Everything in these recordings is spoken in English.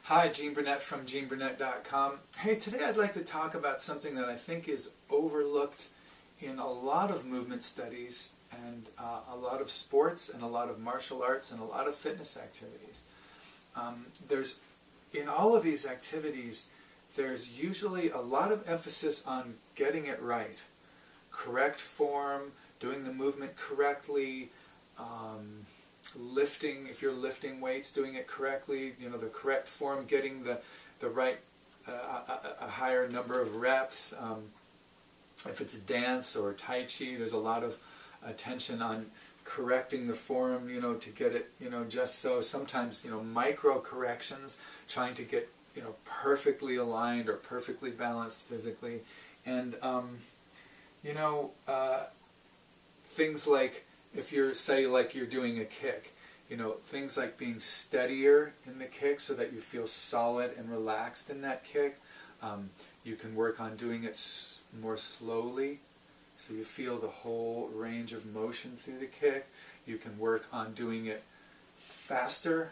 Hi, Gene Burnett from GeneBurnett.com. Hey, today I'd like to talk about something that I think is overlooked in a lot of movement studies and a lot of sports and a lot of martial arts and a lot of fitness activities. In all of these activities, there's usually a lot of emphasis on getting it right. Correct form, doing the movement correctly, lifting, if you're lifting weights, doing it correctly, the correct form, getting the right, a higher number of reps. If it's dance or Tai Chi, there's a lot of attention on correcting the form, to get it, just so. Sometimes, micro corrections, trying to get, perfectly aligned or perfectly balanced physically. And, things like, if you're, say, like you're doing a kick, things like being steadier in the kick so that you feel solid and relaxed in that kick. You can work on doing it more slowly so you feel the whole range of motion through the kick. You can work on doing it faster.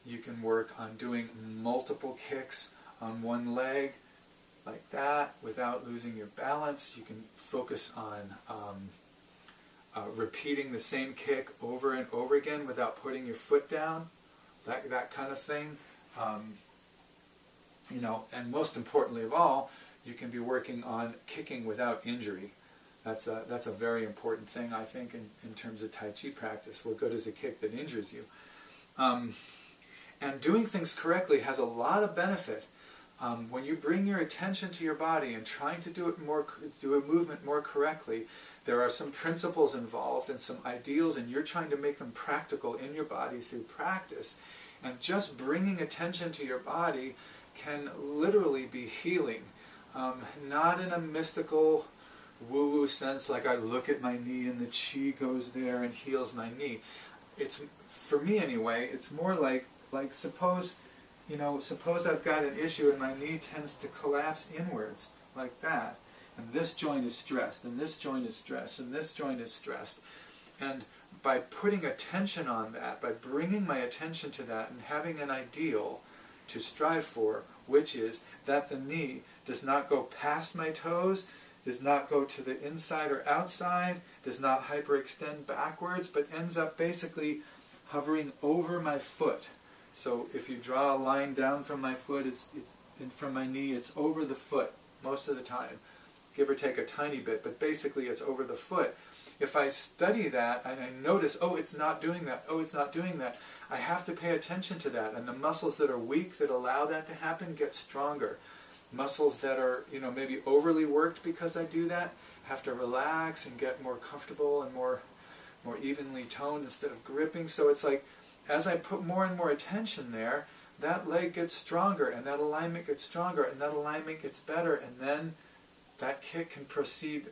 You can work on doing multiple kicks on one leg like that without losing your balance. You can focus on repeating the same kick over and over again without putting your foot down, that kind of thing. And most importantly of all, you can be working on kicking without injury. That's a very important thing, I think, in terms of Tai Chi practice. What good is a kick that injures you? And doing things correctly has a lot of benefit. When you bring your attention to your body and trying to do a movement more correctly, there are some principles involved and some ideals, and you're trying to make them practical in your body through practice. And just bringing attention to your body can literally be healing. Not in a mystical woo-woo sense, like I look at my knee and the chi goes there and heals my knee. It's, for me anyway, it's more like suppose I've got an issue and my knee tends to collapse inwards like that. And this joint is stressed, and this joint is stressed, and this joint is stressed. And by putting attention on that, by bringing my attention to that and having an ideal to strive for, which is that the knee does not go past my toes, does not go to the inside or outside, does not hyperextend backwards, but ends up basically hovering over my foot. So if you draw a line down from my foot, from my knee, it's over the foot most of the time. Give or take a tiny bit, but basically it's over the foot. If I study that and I notice, oh, it's not doing that, oh, it's not doing that, I have to pay attention to that. And the muscles that are weak that allow that to happen get stronger. Muscles that are, maybe overly worked because I do that, have to relax and get more comfortable and more evenly toned instead of gripping. So it's like, as I put more and more attention there, that leg gets stronger, and that alignment gets stronger, and that alignment gets better, and then that kick can proceed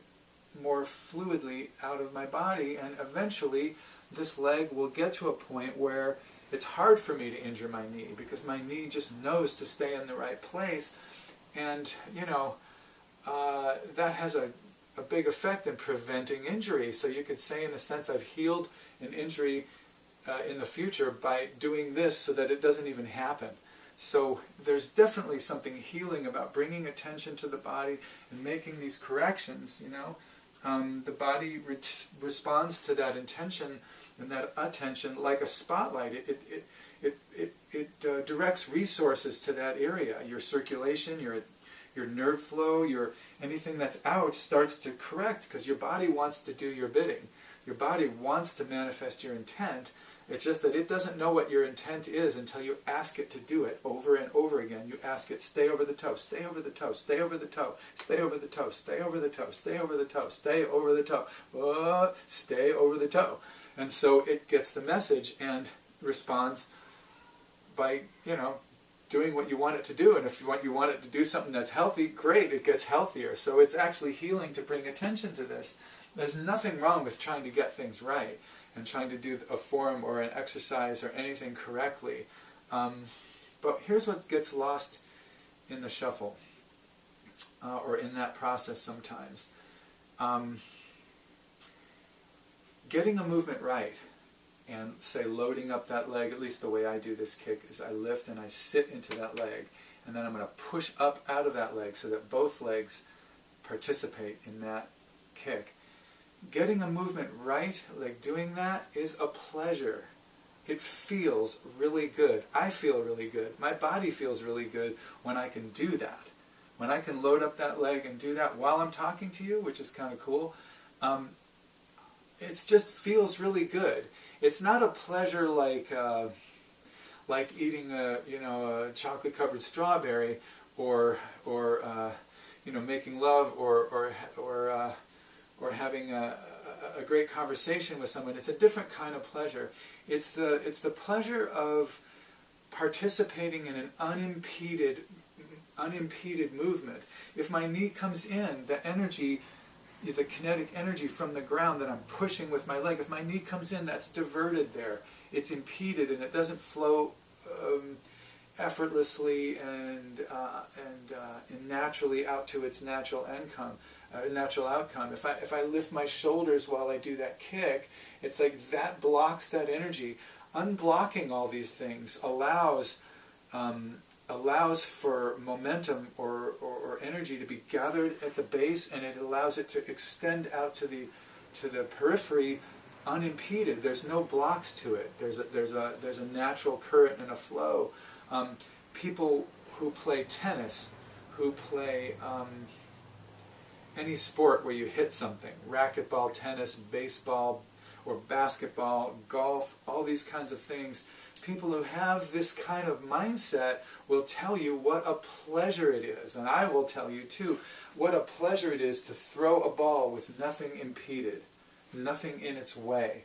more fluidly out of my body, and eventually this leg will get to a point where it's hard for me to injure my knee, because my knee just knows to stay in the right place, and that has a big effect in preventing injury. So you could say, in a sense, I've healed an injury in the future by doing this so that it doesn't even happen. So there's definitely something healing about bringing attention to the body and making these corrections. The body responds to that intention and that attention like a spotlight. It directs resources to that area. Your circulation, your nerve flow, anything that's out starts to correct, because your body wants to do your bidding. Your body wants to manifest your intent. It's just that it doesn't know what your intent is until you ask it to do it over and over again. You ask it, stay over the toe, stay over the toe, stay over the toe, stay over the toe, stay over the toe, stay over the toe, stay over the toe, stay over the toe. And so it gets the message and responds by, doing what you want it to do. And if you want it to do something that's healthy, great, it gets healthier. So it's actually healing to bring attention to this. There's nothing wrong with trying to get things right and trying to do a form or an exercise or anything correctly. But here's what gets lost in the shuffle, or in that process sometimes. Getting a movement right and say loading up that leg, at least the way I do this kick, is I lift and I sit into that leg, and then I'm going to push up out of that leg so that both legs participate in that kick. Getting a movement right, like doing that, is a pleasure. It feels really good. I feel really good. My body feels really good when I can do that. When I can load up that leg and do that while I'm talking to you, which is kind of cool, it just feels really good. It's not a pleasure like eating a chocolate-covered strawberry, or making love, or having a great conversation with someone. It's a different kind of pleasure. It's the pleasure of participating in an unimpeded movement. If my knee comes in, the energy, the kinetic energy from the ground that I'm pushing with my leg, if my knee comes in, that's diverted there. It's impeded, and it doesn't flow effortlessly and naturally out to its natural outcome. If I lift my shoulders while I do that kick, it's like that blocks that energy. Unblocking all these things allows for momentum or energy to be gathered at the base, and it allows it to extend out to the periphery unimpeded. There's no blocks to it. There's a natural current and a flow. People who play tennis, who play any sport where you hit something, racquetball, tennis, baseball, or basketball, golf, all these kinds of things, people who have this kind of mindset will tell you what a pleasure it is, and I will tell you too, what a pleasure it is to throw a ball with nothing impeded, nothing in its way.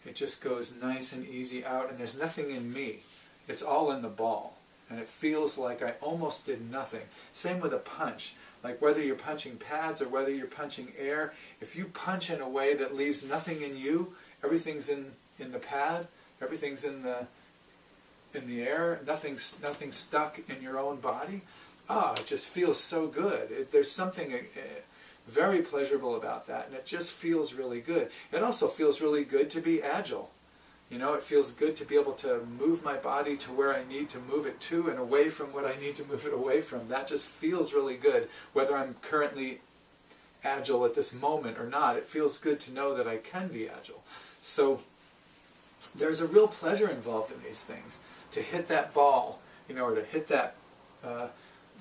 It just goes nice and easy out, and there's nothing in me. It's all in the ball, and it feels like I almost did nothing. Same with a punch. Like whether you're punching pads or whether you're punching air, if you punch in a way that leaves nothing in you, everything's in the pad, everything's in the air, nothing's stuck in your own body, it just feels so good. There's something very pleasurable about that, and it just feels really good. It also feels really good to be agile. It feels good to be able to move my body to where I need to move it to and away from what I need to move it away from. That just feels really good. Whether I'm currently agile at this moment or not, it feels good to know that I can be agile. So there's a real pleasure involved in these things. To hit that ball, or to hit that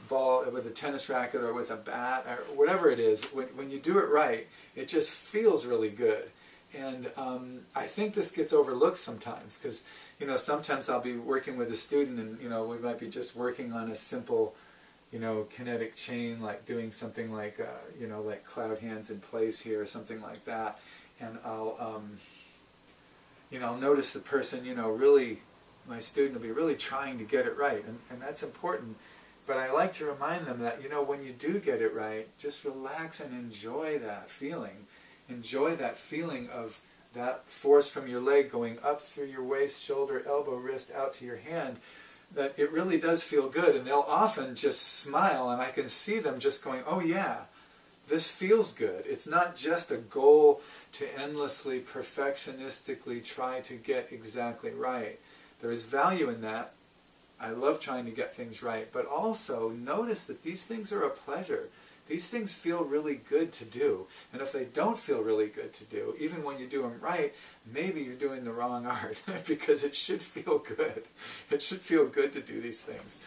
ball with a tennis racket or with a bat or whatever it is, when you do it right, it just feels really good. And I think this gets overlooked sometimes, because sometimes I'll be working with a student, and we might be just working on a simple kinetic chain, like doing something like like cloud hands in place here or something like that, and I'll notice the person really, my student will be really trying to get it right, and that's important. But I like to remind them that when you do get it right, just relax and enjoy that feeling. Enjoy that feeling of that force from your leg going up through your waist, shoulder, elbow, wrist, out to your hand. That it really does feel good, and they'll often just smile, and I can see them just going, oh yeah, this feels good. It's not just a goal to endlessly, perfectionistically try to get exactly right. There is value in that. I love trying to get things right, but also notice that these things are a pleasure. These things feel really good to do, and if they don't feel really good to do, even when you do them right, maybe you're doing the wrong art, because it should feel good. It should feel good to do these things.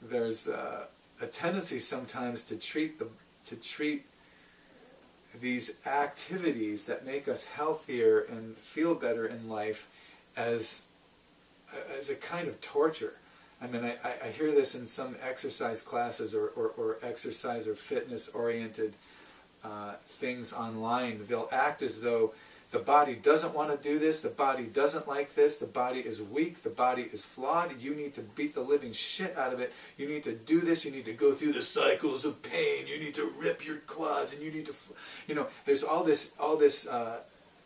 There's a tendency sometimes to treat these activities that make us healthier and feel better in life as a kind of torture. I mean, I hear this in some exercise classes or exercise or fitness-oriented things online. They'll act as though the body doesn't want to do this, the body doesn't like this, the body is weak, the body is flawed, you need to beat the living shit out of it, you need to do this, you need to go through the cycles of pain, you need to rip your quads, and you need to, there's all this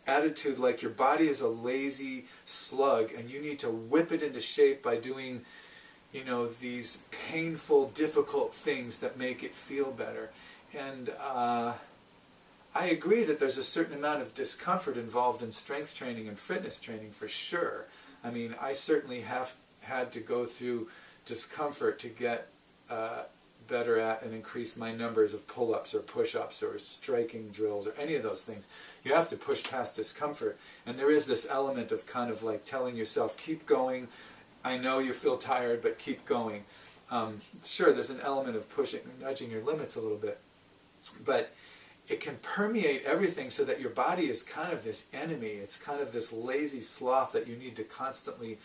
attitude like your body is a lazy slug and you need to whip it into shape by doing these painful, difficult things that make it feel better. And I agree that there's a certain amount of discomfort involved in strength training and fitness training for sure. I mean, I certainly have had to go through discomfort to get better at and increase my numbers of pull-ups or push-ups or striking drills or any of those things. You have to push past discomfort. And there is this element of kind of like telling yourself, keep going. I know you feel tired, but keep going. Sure, there's an element of pushing, nudging your limits a little bit. But it can permeate everything so that your body is kind of this enemy. It's kind of this lazy sloth that you need to constantly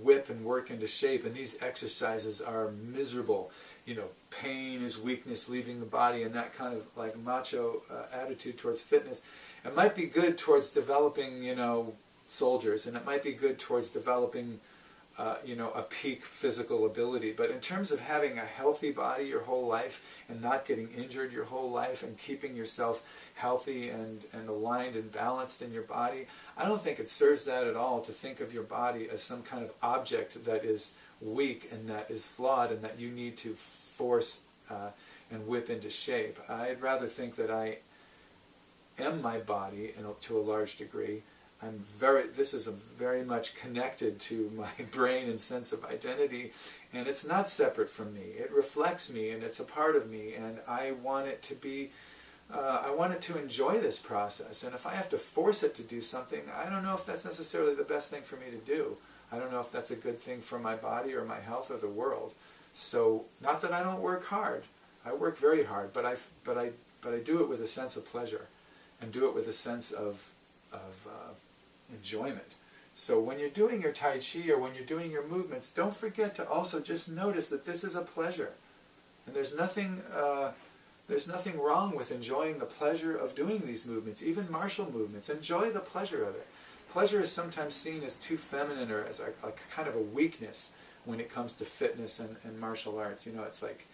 whip and work into shape. And these exercises are miserable. You know, pain is weakness leaving the body, and that kind of like macho attitude towards fitness. It might be good towards developing, you know, soldiers, and it might be good towards developing you know, a peak physical ability. But in terms of having a healthy body your whole life and not getting injured your whole life and keeping yourself healthy and aligned and balanced in your body, I don't think it serves that at all to think of your body as some kind of object that is weak and that is flawed and that you need to force and whip into shape. I'd rather think that I am my body to a large degree. This is very much connected to my brain and sense of identity, and it's not separate from me. It reflects me, and it's a part of me, and I want it to be, I want it to enjoy this process. And if I have to force it to do something, I don't know if that's necessarily the best thing for me to do. I don't know if that's a good thing for my body or my health or the world. So, not that I don't work hard. I work very hard, but I do it with a sense of pleasure, and do it with a sense of enjoyment. So when you're doing your Tai Chi or when you're doing your movements, don't forget to also just notice that this is a pleasure. And there's nothing wrong with enjoying the pleasure of doing these movements, even martial movements. Enjoy the pleasure of it. Pleasure is sometimes seen as too feminine or as a kind of a weakness when it comes to fitness and martial arts. You know, it's like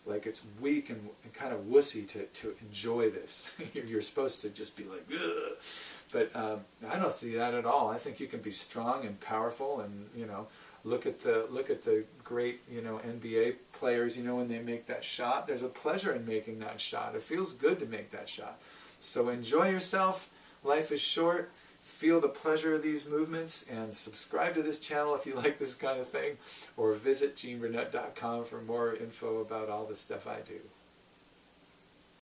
it's weak and kind of wussy to enjoy this. You're supposed to just be like, ugh. But I don't see that at all. I think you can be strong and powerful, and you know, look at the great, you know, NBA players. You know, when they make that shot, there's a pleasure in making that shot. It feels good to make that shot. So enjoy yourself. Life is short. Feel the pleasure of these movements, and subscribe to this channel if you like this kind of thing, or visit GeneBurnett.com for more info about all the stuff I do.